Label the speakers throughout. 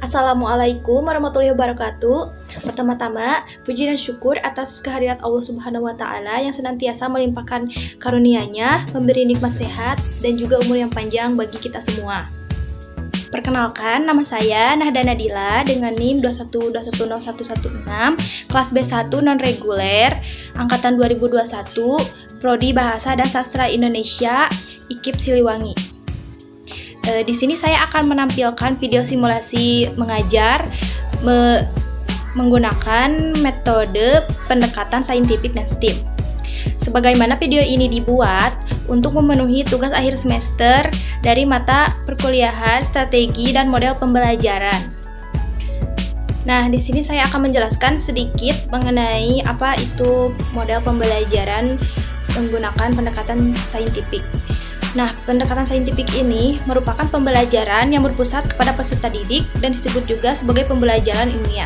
Speaker 1: Assalamualaikum warahmatullahi wabarakatuh. Pertama-tama, puji dan syukur atas kehadirat Allah Subhanahu wa Ta'ala yang senantiasa melimpahkan karunia-Nya, memberi nikmat sehat dan juga umur yang panjang bagi kita semua. Perkenalkan, nama saya Nahda Nadila dengan NIM 212101116, kelas B1 non-reguler, angkatan 2021, Prodi Bahasa dan Sastra Indonesia, IKIP Siliwangi. Di sini saya akan menampilkan video simulasi mengajar menggunakan metode pendekatan saintifik dan STEAM. Sebagaimana video ini dibuat untuk memenuhi tugas akhir semester dari mata perkuliahan, strategi, dan model pembelajaran. Nah, di sini saya akan menjelaskan sedikit mengenai apa itu model pembelajaran menggunakan pendekatan saintifik. Nah, pendekatan saintifik ini merupakan pembelajaran yang berpusat kepada peserta didik dan disebut juga sebagai pembelajaran ilmiah.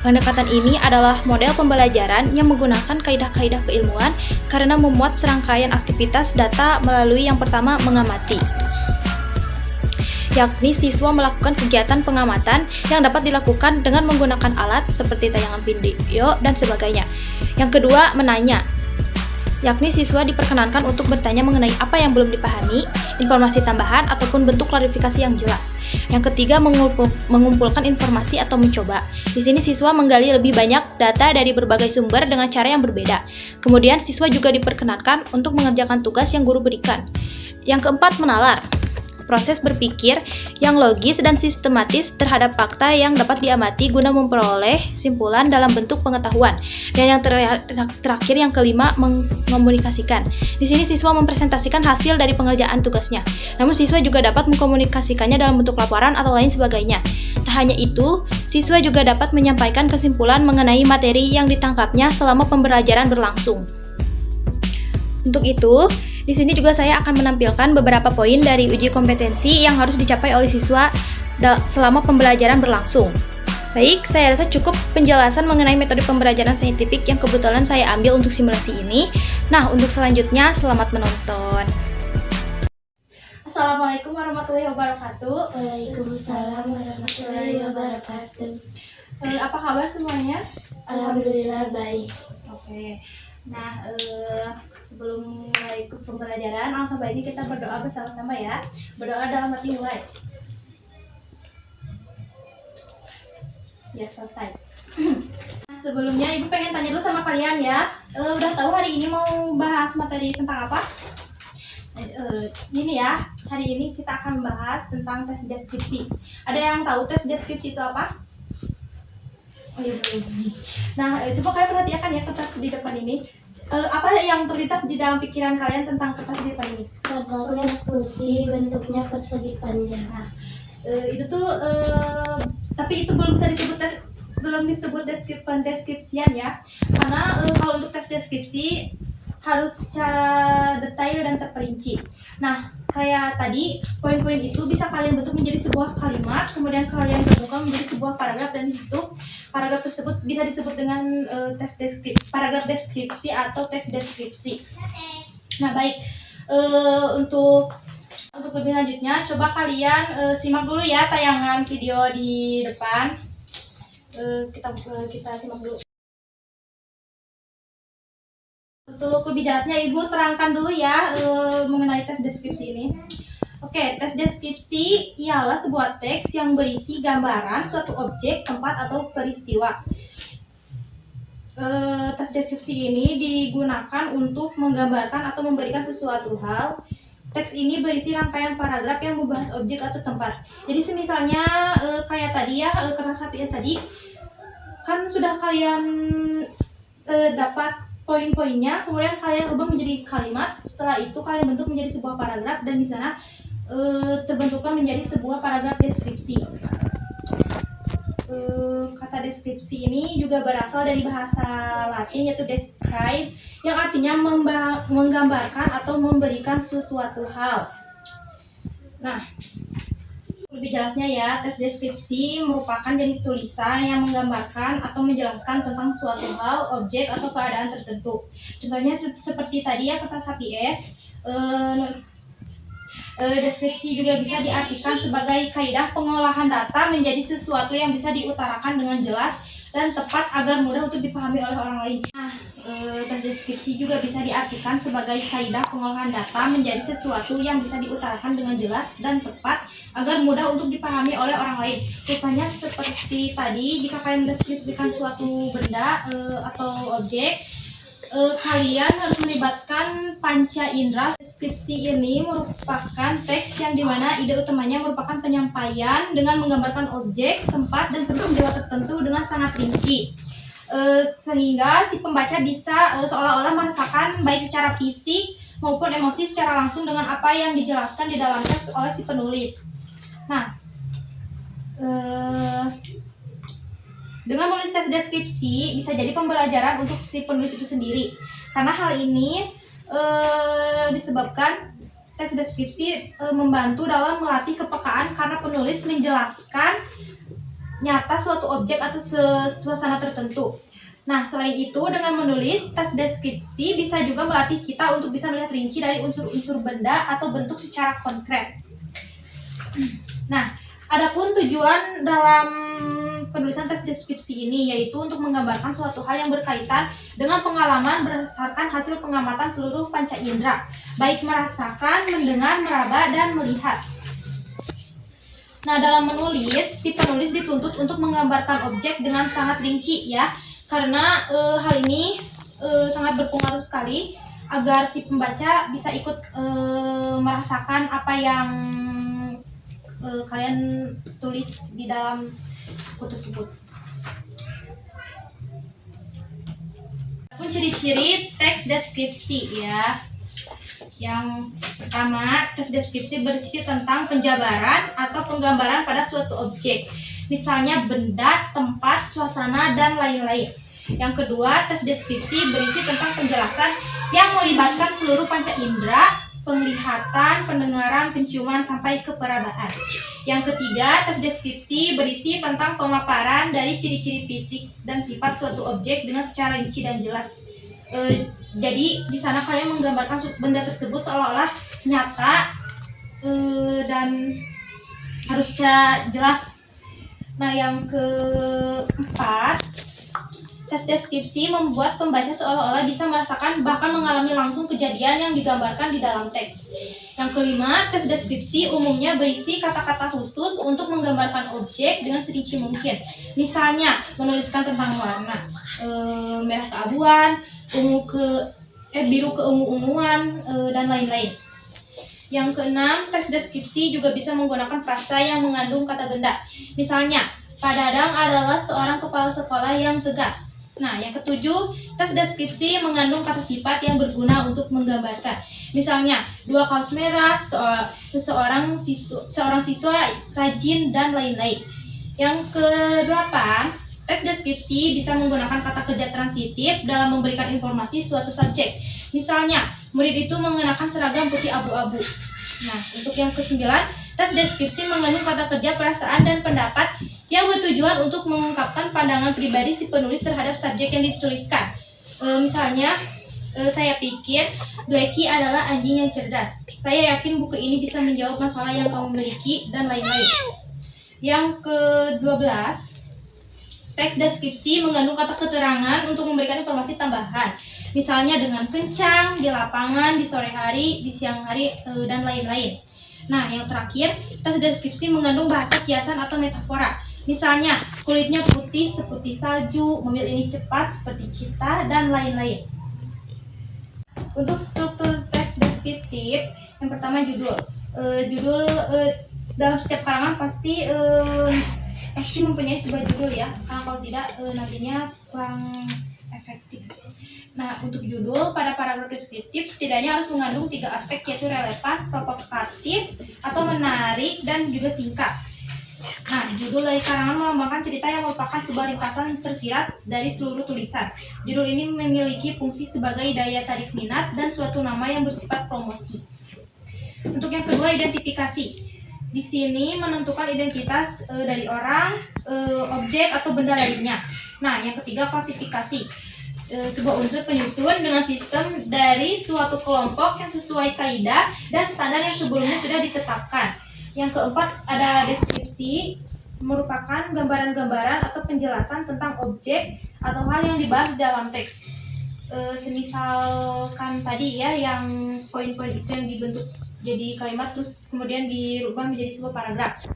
Speaker 1: Pendekatan ini adalah model pembelajaran yang menggunakan kaidah-kaidah keilmuan karena memuat serangkaian aktivitas data melalui yang pertama mengamati, yakni siswa melakukan kegiatan pengamatan yang dapat dilakukan dengan menggunakan alat seperti tayangan video dan sebagainya. Yang kedua, menanya, yakni siswa diperkenankan untuk bertanya mengenai apa yang belum dipahami, informasi tambahan, ataupun bentuk klarifikasi yang jelas. Yang ketiga, mengumpulkan informasi atau mencoba. Di sini siswa menggali lebih banyak data dari berbagai sumber dengan cara yang berbeda. Kemudian siswa juga diperkenankan untuk mengerjakan tugas yang guru berikan. Yang keempat, menalar. Proses berpikir yang logis dan sistematis terhadap fakta yang dapat diamati guna memperoleh simpulan dalam bentuk pengetahuan. Dan yang terakhir, yang kelima, mengomunikasikan. Di sini siswa mempresentasikan hasil dari pengerjaan tugasnya. Namun siswa juga dapat mengkomunikasikannya dalam bentuk laporan atau lain sebagainya. Tak hanya itu, siswa juga dapat menyampaikan kesimpulan mengenai materi yang ditangkapnya selama pembelajaran berlangsung. Untuk itu, di sini juga saya akan menampilkan beberapa poin dari uji kompetensi yang harus dicapai oleh siswa selama pembelajaran berlangsung. Baik, saya rasa cukup penjelasan mengenai metode pembelajaran saintifik yang kebetulan saya ambil untuk simulasi ini. Nah, untuk selanjutnya, selamat menonton. Assalamualaikum warahmatullahi wabarakatuh.
Speaker 2: Waalaikumsalam warahmatullahi wabarakatuh.
Speaker 1: Apa kabar semuanya?
Speaker 2: Alhamdulillah baik.
Speaker 1: Oke. Nah, sebelum mulai pembelajaran, alangkah baiknya kita berdoa bersama-sama ya. Berdoa dalam hati mulai. Ya, selesai. Nah, sebelumnya Ibu pengen tanya dulu sama kalian ya. Udah tahu hari ini mau bahas materi tentang apa? Ini ya, hari ini kita akan membahas tentang tes deskripsi. Ada yang tahu tes deskripsi itu apa? Oh iya, nah, coba kalian perhatikan ya kertas di depan ini. Apa yang terlintas di dalam pikiran kalian tentang kertas di depan ini?
Speaker 2: Warnanya putih, bentuknya persegi panjang.
Speaker 1: Nah, itu tuh, tapi itu belum bisa disebut deskripsian ya. Karena kalau untuk tes deskripsi harus secara detail dan terperinci. Nah, kayak tadi, poin-poin itu bisa kalian bentuk menjadi sebuah kalimat, kemudian kalian gabungkan menjadi sebuah paragraf, dan di situ paragraf tersebut bisa disebut dengan paragraf deskripsi atau tes deskripsi. Nah, baik, untuk lebih lanjutnya, coba kalian simak dulu ya tayangan video di depan. Kita simak dulu. Untuk lebih jelasnya, Ibu terangkan dulu ya mengenai tes deskripsi ini. Oke, tes deskripsi ialah sebuah teks yang berisi gambaran suatu objek, tempat, atau peristiwa. Tes deskripsi ini digunakan untuk menggambarkan atau memberikan sesuatu hal. Teks ini berisi rangkaian paragraf yang membahas objek atau tempat. Jadi semisalnya kayak tadi ya, kertas HPS tadi, kan sudah kalian dapat poin-poinnya, kemudian kalian ubah menjadi kalimat. Setelah itu kalian bentuk menjadi sebuah paragraf, dan di sana terbentuklah menjadi sebuah paragraf deskripsi. Kata deskripsi ini juga berasal dari bahasa Latin, yaitu describe, yang artinya menggambarkan atau memberikan sesuatu hal. Nah, lebih jelasnya ya, tes deskripsi merupakan jenis tulisan yang menggambarkan atau menjelaskan tentang suatu hal, objek, atau keadaan tertentu. Contohnya seperti tadi ya, kertas HPS. Deskripsi juga bisa diartikan sebagai kaidah pengolahan data menjadi sesuatu yang bisa diutarakan dengan jelas dan tepat agar mudah untuk dipahami oleh orang lain. Nah, deskripsi juga bisa diartikan sebagai kaidah pengolahan data menjadi sesuatu yang bisa diutarakan dengan jelas dan tepat agar mudah untuk dipahami oleh orang lain. Rupanya seperti tadi, jika kalian mendeskripsikan suatu benda atau objek, kalian harus melibatkan panca indera. Deskripsi ini merupakan teks yang dimana ide utamanya merupakan penyampaian dengan menggambarkan objek, tempat, dan bentuk dewa tertentu dengan sangat rinci, sehingga si pembaca bisa seolah-olah merasakan baik secara fisik maupun emosi secara langsung dengan apa yang dijelaskan di dalam teks oleh si penulis. Nah, dengan menulis teks deskripsi bisa jadi pembelajaran untuk si penulis itu sendiri. Karena hal ini disebabkan teks deskripsi membantu dalam melatih kepekaan karena penulis menjelaskan nyata suatu objek atau suasana tertentu. Nah, selain itu dengan menulis teks deskripsi bisa juga melatih kita untuk bisa melihat rinci dari unsur-unsur benda atau bentuk secara konkret. Nah, adapun tujuan dalam penulisan teks deskripsi ini yaitu untuk menggambarkan suatu hal yang berkaitan dengan pengalaman berdasarkan hasil pengamatan seluruh panca indera, baik merasakan, mendengar, meraba, dan melihat. Nah, dalam menulis, si penulis dituntut untuk menggambarkan objek dengan sangat rinci ya, karena hal ini sangat berpengaruh sekali agar si pembaca bisa ikut merasakan apa yang kalian tulis di dalam buku tersebut. Adapun ciri-ciri teks deskripsi ya. Yang pertama, teks deskripsi berisi tentang penjabaran atau penggambaran pada suatu objek, misalnya benda, tempat, suasana, dan lain-lain. Yang kedua, teks deskripsi berisi tentang penjelasan yang melibatkan seluruh panca indera, penglihatan, pendengaran, penciuman, sampai ke perabaan. Yang ketiga, teks deskripsi berisi tentang pemaparan dari ciri-ciri fisik dan sifat suatu objek dengan secara rinci dan jelas. Jadi di sana kalian menggambarkan benda tersebut seolah-olah nyata dan harus secara jelas. Nah, yang keempat, teks deskripsi membuat pembaca seolah-olah bisa merasakan bahkan mengalami langsung kejadian yang digambarkan di dalam teks. Yang kelima, teks deskripsi umumnya berisi kata-kata khusus untuk menggambarkan objek dengan serinci mungkin. Misalnya, menuliskan tentang warna, merah keabuan, biru keungu-unguan, dan lain-lain. Yang keenam, teks deskripsi juga bisa menggunakan frasa yang mengandung kata benda. Misalnya, Pak Dadang adalah seorang kepala sekolah yang tegas. Nah, yang ketujuh, teks deskripsi mengandung kata sifat yang berguna untuk menggambarkan. Misalnya, 2 kaos merah, seorang siswa rajin, dan lain-lain. Yang kedelapan, teks deskripsi bisa menggunakan kata kerja transitif dalam memberikan informasi suatu subjek. Misalnya, murid itu mengenakan seragam putih abu-abu. Nah, untuk yang kesembilan, teks deskripsi mengandung kata kerja perasaan dan pendapat yang bertujuan untuk mengungkapkan pandangan pribadi si penulis terhadap subjek yang dituliskan. Misalnya, saya pikir Blacky adalah anjing yang cerdas. Saya yakin buku ini bisa menjawab masalah yang kamu miliki, dan lain-lain. Yang ke-12, teks deskripsi mengandung kata keterangan untuk memberikan informasi tambahan. Misalnya dengan kencang, di lapangan, di sore hari, di siang hari, dan lain-lain. Nah, yang terakhir, teks deskripsi mengandung bahasa kiasan atau metafora. Misalnya, kulitnya putih seperti salju, mobil ini cepat seperti cita, dan lain-lain. Untuk struktur teks deskriptif, yang pertama judul. Dalam setiap karangan pasti mempunyai sebuah judul ya, karena kalau tidak nantinya kurang efektif. Nah, untuk judul pada paragraf deskriptif setidaknya harus mengandung 3 aspek, yaitu relevan, provokatif, atau menarik, dan juga singkat. Nah, judul dari karangan melambangkan cerita yang merupakan sebuah ringkasan tersirat dari seluruh tulisan. Judul ini memiliki fungsi sebagai daya tarik minat dan suatu nama yang bersifat promosi. Untuk yang kedua, identifikasi. Di sini menentukan identitas dari orang, objek, atau benda lainnya. Nah, yang ketiga, klasifikasi. sebuah unsur penyusun dengan sistem dari suatu kelompok yang sesuai kaidah dan standar yang sebelumnya sudah ditetapkan. Yang keempat ada deskripsi, merupakan gambaran-gambaran atau penjelasan tentang objek atau hal yang dibahas dalam teks. Semisalkan tadi ya, yang poin-poin itu yang dibentuk jadi kalimat terus kemudian dirubah menjadi sebuah paragraf.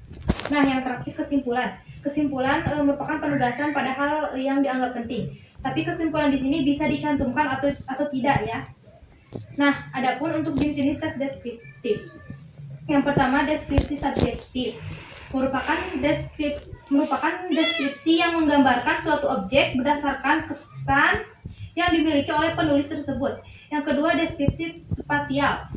Speaker 1: Nah, yang terakhir kesimpulan. Kesimpulan merupakan penegasan pada hal yang dianggap penting. Tapi kesimpulan di sini bisa dicantumkan atau tidak ya. Nah, adapun untuk jenis-jenis tes deskriptif. Yang pertama, deskripsi subjektif. Merupakan deskripsi yang menggambarkan suatu objek berdasarkan kesan yang dimiliki oleh penulis tersebut. Yang kedua, deskripsi spasial.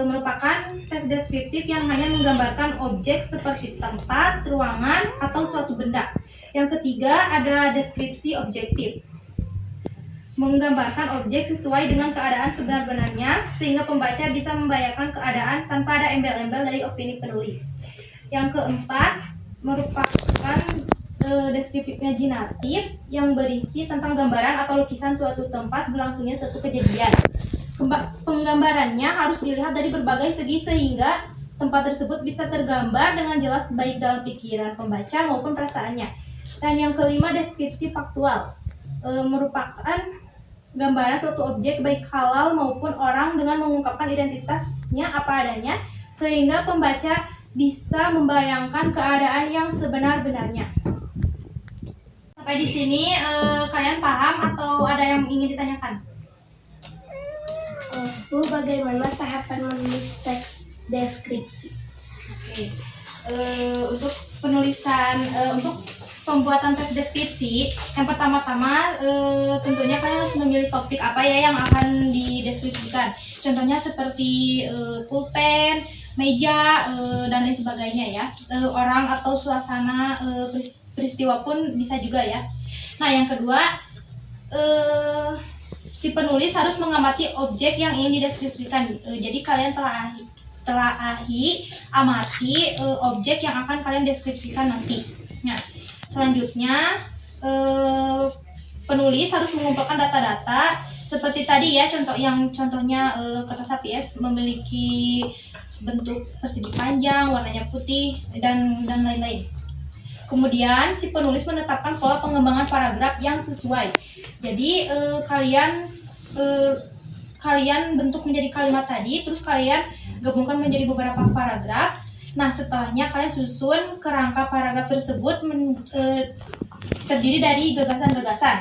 Speaker 1: Merupakan tes deskriptif yang hanya menggambarkan objek seperti tempat, ruangan, atau suatu benda. Yang ketiga ada deskripsi objektif, menggambarkan objek sesuai dengan keadaan sebenar-benarnya sehingga pembaca bisa membayangkan keadaan tanpa ada embel-embel dari opini penulis. Yang keempat merupakan deskriptif imajinatif yang berisi tentang gambaran atau lukisan suatu tempat berlangsungnya suatu kejadian. Penggambarannya harus dilihat dari berbagai segi sehingga tempat tersebut bisa tergambar dengan jelas baik dalam pikiran pembaca maupun perasaannya. Dan yang kelima deskripsi faktual, merupakan gambaran suatu objek baik halal maupun orang dengan mengungkapkan identitasnya apa adanya sehingga pembaca bisa membayangkan keadaan yang sebenar-benarnya. Sampai di sini kalian paham atau ada yang ingin ditanyakan?
Speaker 2: Bu, bagaimana tahapan menulis teks deskripsi?
Speaker 1: Oke. Untuk penulisan, untuk pembuatan tes deskripsi, yang pertama-tama tentunya kalian harus memilih topik apa ya yang akan dideskripsikan. Contohnya seperti pulpen, meja, dan lain sebagainya ya. Orang atau suasana, peristiwa pun bisa juga ya. Nah, yang kedua, si penulis harus mengamati objek yang ingin dideskripsikan. Jadi kalian amati objek yang akan kalian deskripsikan nanti. Nah, selanjutnya penulis harus mengumpulkan data-data seperti tadi ya, contohnya kertas HPS memiliki bentuk persegi panjang, warnanya putih dan lain-lain. Kemudian si penulis menetapkan pola pengembangan paragraf yang sesuai. Jadi kalian bentuk menjadi kalimat tadi, terus kalian gabungkan menjadi beberapa paragraf. Nah, setelahnya kalian susun kerangka paragraf tersebut terdiri dari gagasan-gagasan.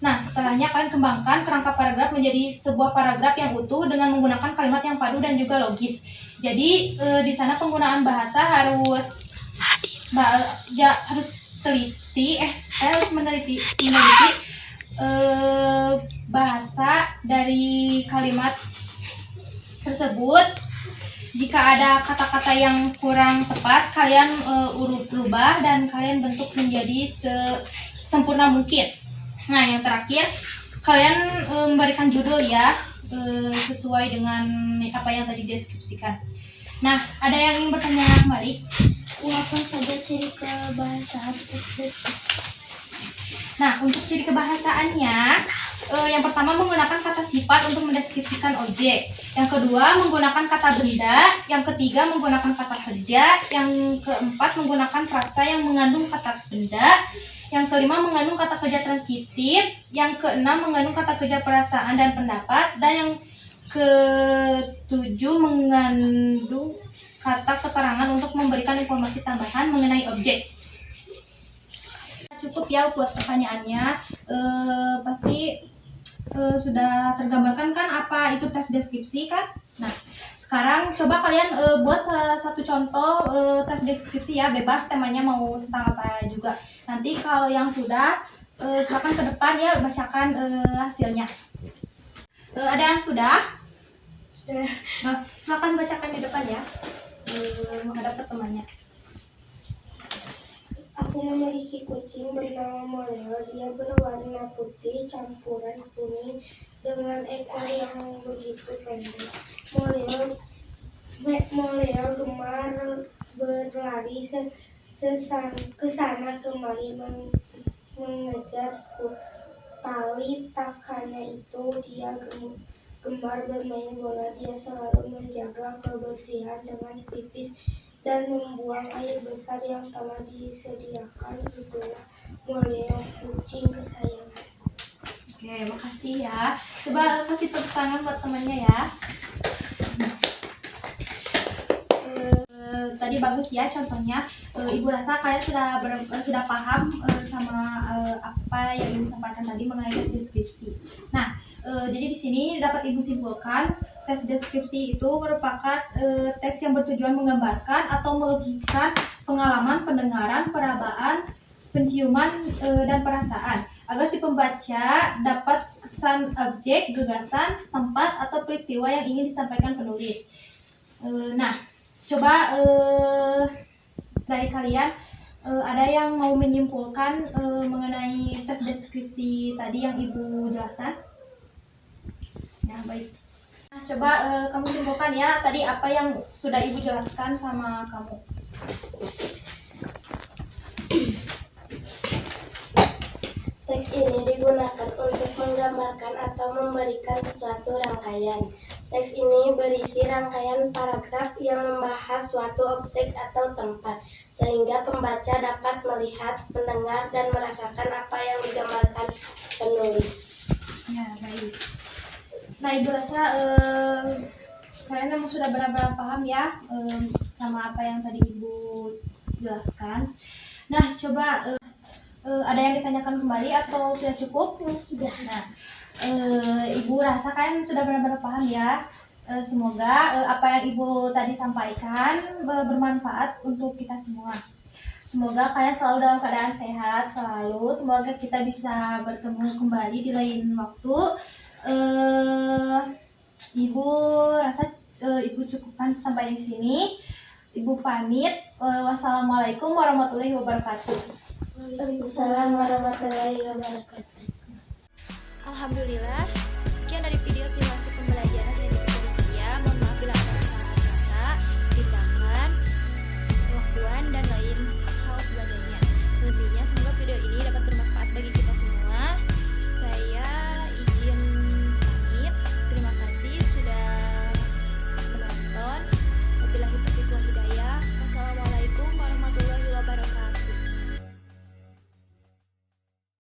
Speaker 1: Nah, setelahnya kalian kembangkan kerangka paragraf menjadi sebuah paragraf yang utuh dengan menggunakan kalimat yang padu dan juga logis. Jadi di sana penggunaan bahasa harus teliti, harus meneliti bahasa dari kalimat tersebut. Jika ada kata-kata yang kurang tepat, kalian rubah dan kalian bentuk menjadi sempurna mungkin. Nah, yang terakhir, kalian memberikan judul ya, sesuai dengan apa yang tadi deskripsikan. Nah, ada yang ingin bertanya kembali?
Speaker 2: Apa saja ciri kebahasaan deskripsi?
Speaker 1: Nah, untuk ciri kebahasaannya, yang pertama menggunakan kata sifat untuk mendeskripsikan objek. Yang kedua menggunakan kata benda. Yang ketiga menggunakan kata kerja. Yang keempat menggunakan frasa yang mengandung kata benda. Yang kelima mengandung kata kerja transitif. Yang keenam mengandung kata kerja perasaan dan pendapat. Dan yang ketujuh mengandung kata keterangan untuk memberikan informasi tambahan mengenai objek. Cukup ya buat pertanyaannya. Pasti sudah tergambarkan kan apa itu tes deskripsi kan? Nah, sekarang coba kalian buat satu contoh tes deskripsi ya, bebas temanya mau tentang apa juga. Nanti kalau yang sudah silakan ke depan ya, bacakan hasilnya. Ada yang sudah? Nah, silakan bacakan di depan ya, menghadap ke temannya.
Speaker 2: Aku memiliki kucing bernama Moleo. Dia berwarna putih campuran kuning dengan ekor yang begitu pendek. Moleo gemar berlari ke sana kemari mengejarku. tali takannya itu dia gemar bermain bola. Dia selalu menjaga kebersihan dengan pipis dan membuang air besar yang telah disediakan. Itulah Mulia, kucing kesayangan.
Speaker 1: Oke, makasih ya. Coba kasih tepuk tangan buat temannya ya. Tadi bagus ya contohnya. Ibu rasa kalian sudah paham sama apa yang Ibu sampaikan tadi mengenai tes deskripsi. Nah, jadi di sini dapat Ibu simpulkan tes deskripsi itu merupakan teks yang bertujuan menggambarkan atau melukiskan pengalaman pendengaran, perabaan, penciuman, dan perasaan agar si pembaca dapat kesan objek, gagasan, tempat, atau peristiwa yang ingin disampaikan penulis. Nah, coba dari kalian ada yang mau menyimpulkan mengenai tes deskripsi tadi yang Ibu jelaskan? Ya, baik. Nah, coba kamu simpulkan ya tadi apa yang sudah Ibu jelaskan sama kamu.
Speaker 2: Teks ini digunakan untuk menggambarkan atau memberikan sesuatu rangkaian. Teks ini berisi rangkaian paragraf yang membahas suatu objek atau tempat, sehingga pembaca dapat melihat, mendengar, dan merasakan apa yang digambarkan penulis.
Speaker 1: Ya, baik. Nah, Ibu rasa kalian memang sudah benar-benar paham ya sama apa yang tadi Ibu jelaskan. Nah, coba ada yang ditanyakan kembali atau sudah cukup? Sudah. Nah, Ibu rasa kalian sudah benar-benar paham ya. Semoga apa yang Ibu tadi sampaikan bermanfaat untuk kita semua. Semoga kalian selalu dalam keadaan sehat selalu. Semoga kita bisa bertemu kembali di lain waktu. Ibu rasa Ibu cukupkan sampai di sini. Ibu pamit. Wassalamualaikum warahmatullahi wabarakatuh.
Speaker 2: Waalaikumsalam warahmatullahi wabarakatuh.
Speaker 1: Alhamdulillah,